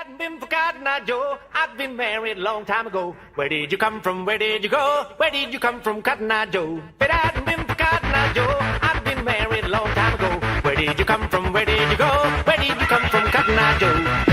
hadn't been for Cotton Eye Joe, I'd been married a long time ago. Where did you come from? Where did you go? Where did you come from, Cotton Eye Joe? If it hadn't been for Cotton Eye Joe, I'd been married a long time ago. Where did you come from? Where did you go? Where did you come from, Cotton Eye Joe?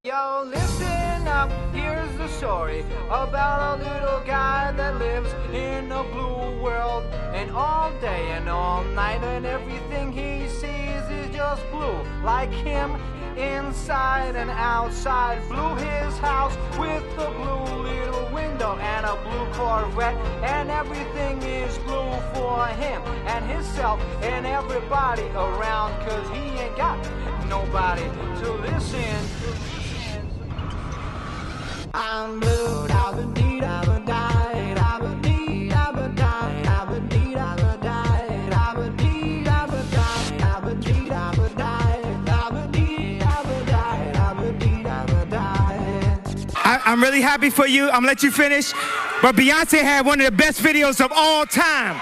Yo, listen up, here's the story about a little guy that lives in a blue world. And all day and all night and everything he sees is just blue. Like him, inside and outside. Blue his house with a blue little window and a blue Corvette. And everything is blue for him and himself and everybody around. Cause he ain't got nobody to listen. I'm blue, I've been deed, I've been died, I've been deed, I've been died, I've been deed, I've been died, I've been deed, I've been died, I've been deed, I've been died, I've been deed, I've been died, I've been deed, I've been died. I'm really happy for you. I'm gonna let you finish. But Beyonce had one of the best videos of all time.